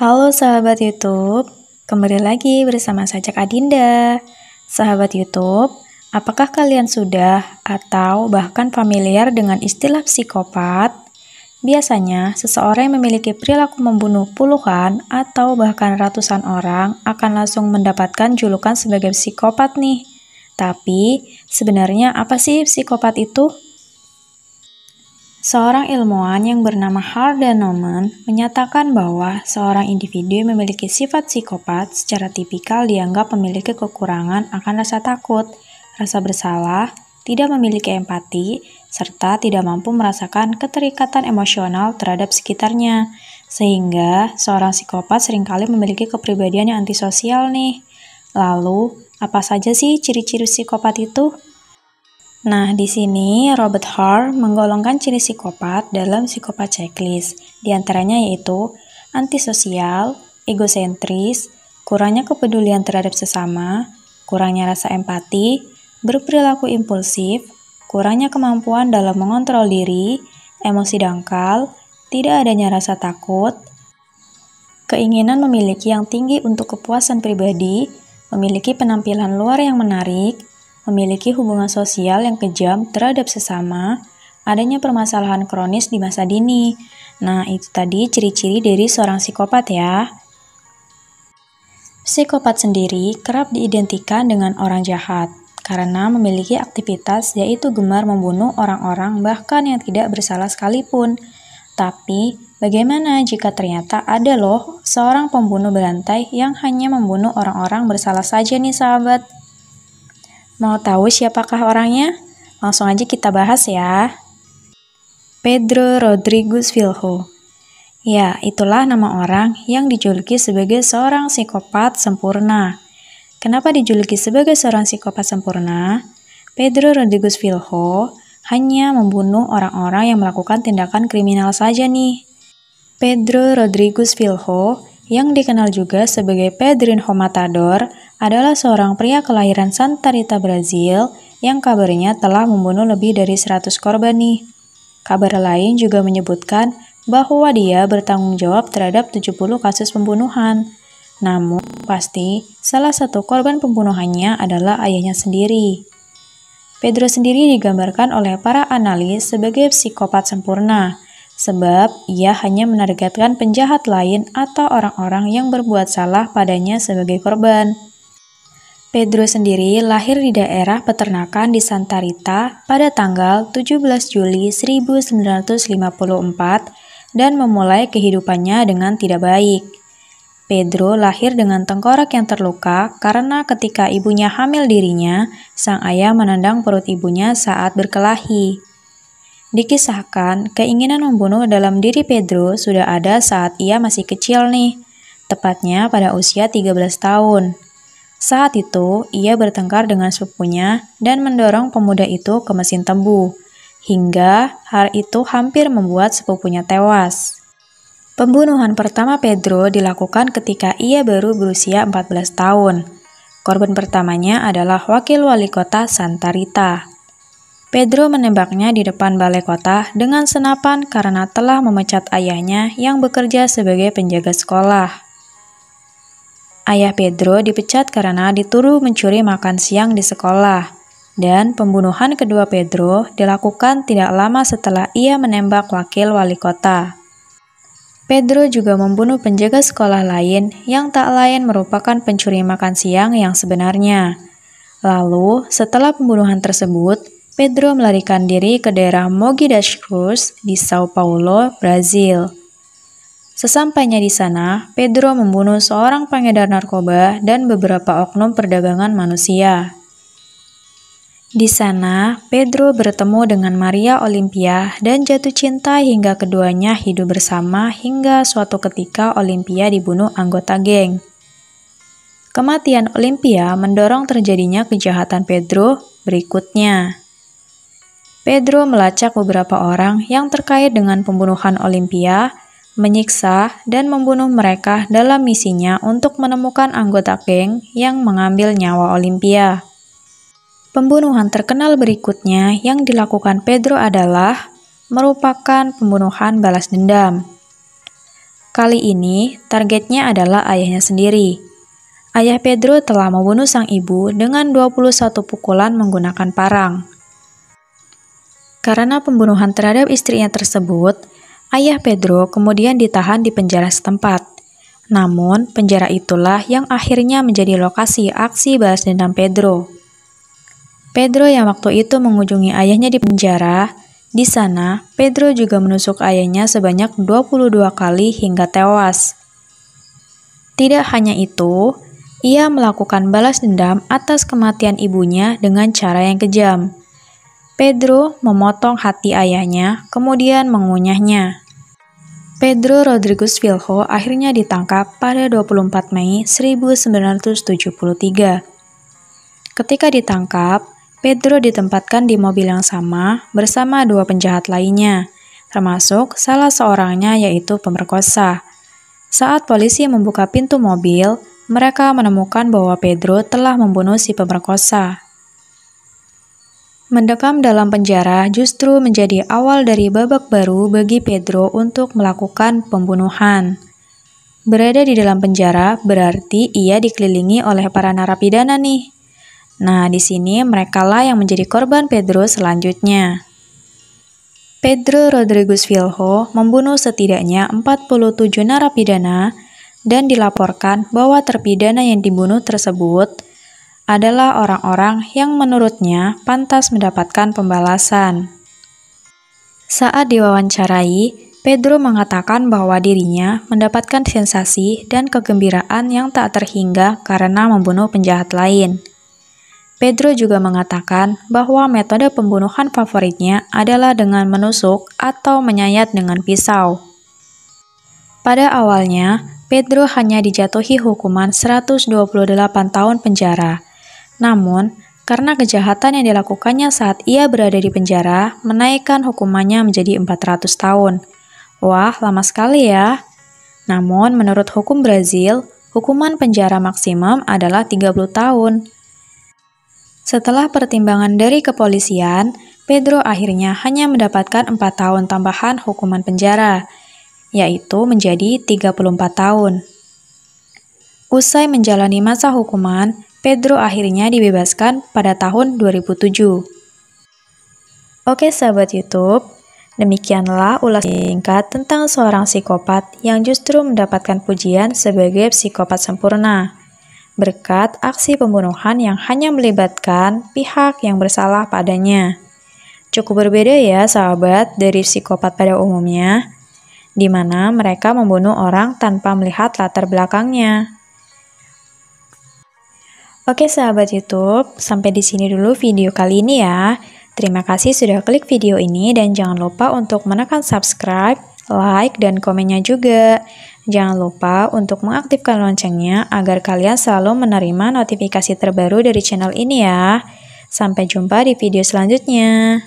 Halo sahabat YouTube, kembali lagi bersama saya Cak Adinda. Sahabat YouTube, apakah kalian sudah atau bahkan familiar dengan istilah psikopat? Biasanya, seseorang yang memiliki perilaku membunuh puluhan atau bahkan ratusan orang akan langsung mendapatkan julukan sebagai psikopat nih. Tapi, sebenarnya apa sih psikopat itu? Seorang ilmuwan yang bernama Hardan Norman menyatakan bahwa seorang individu yang memiliki sifat psikopat secara tipikal dianggap memiliki kekurangan akan rasa takut, rasa bersalah, tidak memiliki empati, serta tidak mampu merasakan keterikatan emosional terhadap sekitarnya. Sehingga seorang psikopat seringkali memiliki kepribadian yang antisosial nih. Lalu, apa saja sih ciri-ciri psikopat itu? Nah, di sini Robert Hart menggolongkan ciri psikopat dalam psikopat checklist. Di antaranya yaitu antisosial, egosentris, kurangnya kepedulian terhadap sesama, kurangnya rasa empati, berperilaku impulsif, kurangnya kemampuan dalam mengontrol diri, emosi dangkal, tidak adanya rasa takut, keinginan memiliki yang tinggi untuk kepuasan pribadi, memiliki penampilan luar yang menarik, memiliki hubungan sosial yang kejam terhadap sesama, adanya permasalahan kronis di masa dini. Nah, itu tadi ciri-ciri dari seorang psikopat ya. Psikopat sendiri kerap diidentikan dengan orang jahat, karena memiliki aktivitas yaitu gemar membunuh orang-orang bahkan yang tidak bersalah sekalipun. Tapi, bagaimana jika ternyata ada loh seorang pembunuh berantai yang hanya membunuh orang-orang bersalah saja nih sahabat? Mau tahu siapakah orangnya? Langsung aja kita bahas ya. Pedro Rodrigues Filho. Ya, itulah nama orang yang dijuluki sebagai seorang psikopat sempurna. Kenapa dijuluki sebagai seorang psikopat sempurna? Pedro Rodrigues Filho hanya membunuh orang-orang yang melakukan tindakan kriminal saja nih. Pedro Rodrigues Filho yang dikenal juga sebagai Pedrinho Matador adalah seorang pria kelahiran Santa Rita, Brazil yang kabarnya telah membunuh lebih dari 100 korban nih. Kabar lain juga menyebutkan bahwa dia bertanggung jawab terhadap 70 kasus pembunuhan. Namun, pasti salah satu korban pembunuhannya adalah ayahnya sendiri. Pedro sendiri digambarkan oleh para analis sebagai psikopat sempurna, sebab ia hanya menargetkan penjahat lain atau orang-orang yang berbuat salah padanya sebagai korban. Pedro sendiri lahir di daerah peternakan di Santa Rita pada tanggal 17 Juli 1954 dan memulai kehidupannya dengan tidak baik. Pedro lahir dengan tengkorak yang terluka karena ketika ibunya hamil dirinya, sang ayah menendang perut ibunya saat berkelahi. Dikisahkan, keinginan membunuh dalam diri Pedro sudah ada saat ia masih kecil nih, tepatnya pada usia 13 tahun. Saat itu, ia bertengkar dengan sepupunya dan mendorong pemuda itu ke mesin tebu, hingga hal itu hampir membuat sepupunya tewas. Pembunuhan pertama Pedro dilakukan ketika ia baru berusia 14 tahun. Korban pertamanya adalah wakil wali kota Santa Rita. Pedro menembaknya di depan balai kota dengan senapan karena telah memecat ayahnya yang bekerja sebagai penjaga sekolah. Ayah Pedro dipecat karena dituduh mencuri makan siang di sekolah, dan pembunuhan kedua Pedro dilakukan tidak lama setelah ia menembak wakil wali kota. Pedro juga membunuh penjaga sekolah lain yang tak lain merupakan pencuri makan siang yang sebenarnya. Lalu, setelah pembunuhan tersebut, Pedro melarikan diri ke daerah Mogi das Cruzes di Sao Paulo, Brazil. Sesampainya di sana, Pedro membunuh seorang pengedar narkoba dan beberapa oknum perdagangan manusia. Di sana, Pedro bertemu dengan Maria Olympia dan jatuh cinta hingga keduanya hidup bersama hingga suatu ketika Olympia dibunuh anggota geng. Kematian Olympia mendorong terjadinya kejahatan Pedro berikutnya. Pedro melacak beberapa orang yang terkait dengan pembunuhan Olympia, menyiksa dan membunuh mereka dalam misinya untuk menemukan anggota geng yang mengambil nyawa Olympia. Pembunuhan terkenal berikutnya yang dilakukan Pedro adalah merupakan pembunuhan balas dendam. Kali ini, targetnya adalah ayahnya sendiri. Ayah Pedro telah membunuh sang ibu dengan 21 pukulan menggunakan parang. Karena pembunuhan terhadap istrinya tersebut, ayah Pedro kemudian ditahan di penjara setempat. Namun, penjara itulah yang akhirnya menjadi lokasi aksi balas dendam Pedro. Pedro yang waktu itu mengunjungi ayahnya di penjara, di sana Pedro juga menusuk ayahnya sebanyak 22 kali hingga tewas. Tidak hanya itu, ia melakukan balas dendam atas kematian ibunya dengan cara yang kejam. Pedro memotong hati ayahnya, kemudian mengunyahnya. Pedro Rodrigues Filho akhirnya ditangkap pada 24 Mei 1973. Ketika ditangkap, Pedro ditempatkan di mobil yang sama bersama 2 penjahat lainnya, termasuk salah seorangnya yaitu pemerkosa. Saat polisi membuka pintu mobil, mereka menemukan bahwa Pedro telah membunuh si pemerkosa. Mendekam dalam penjara justru menjadi awal dari babak baru bagi Pedro untuk melakukan pembunuhan. Berada di dalam penjara berarti ia dikelilingi oleh para narapidana nih. Nah, di sini merekalah yang menjadi korban Pedro selanjutnya. Pedro Rodrigues Filho membunuh setidaknya 47 narapidana dan dilaporkan bahwa terpidana yang dibunuh tersebut adalah orang-orang yang menurutnya pantas mendapatkan pembalasan. Saat diwawancarai, Pedro mengatakan bahwa dirinya mendapatkan sensasi dan kegembiraan yang tak terhingga karena membunuh penjahat lain. Pedro juga mengatakan bahwa metode pembunuhan favoritnya adalah dengan menusuk atau menyayat dengan pisau. Pada awalnya, Pedro hanya dijatuhi hukuman 128 tahun penjara. Namun, karena kejahatan yang dilakukannya saat ia berada di penjara, menaikkan hukumannya menjadi 400 tahun. Wah, lama sekali ya. Namun, menurut hukum Brazil, hukuman penjara maksimum adalah 30 tahun. Setelah pertimbangan dari kepolisian, Pedro akhirnya hanya mendapatkan 4 tahun tambahan hukuman penjara, yaitu menjadi 34 tahun. Usai menjalani masa hukuman, Pedro akhirnya dibebaskan pada tahun 2007. Oke sahabat YouTube, demikianlah ulasan singkat tentang seorang psikopat yang justru mendapatkan pujian sebagai psikopat sempurna, berkat aksi pembunuhan yang hanya melibatkan pihak yang bersalah padanya. Cukup berbeda ya sahabat dari psikopat pada umumnya, di mana mereka membunuh orang tanpa melihat latar belakangnya. Oke sahabat YouTube, sampai di sini dulu video kali ini ya. Terima kasih sudah klik video ini dan jangan lupa untuk menekan subscribe, like, dan komennya juga. Jangan lupa untuk mengaktifkan loncengnya agar kalian selalu menerima notifikasi terbaru dari channel ini ya. Sampai jumpa di video selanjutnya.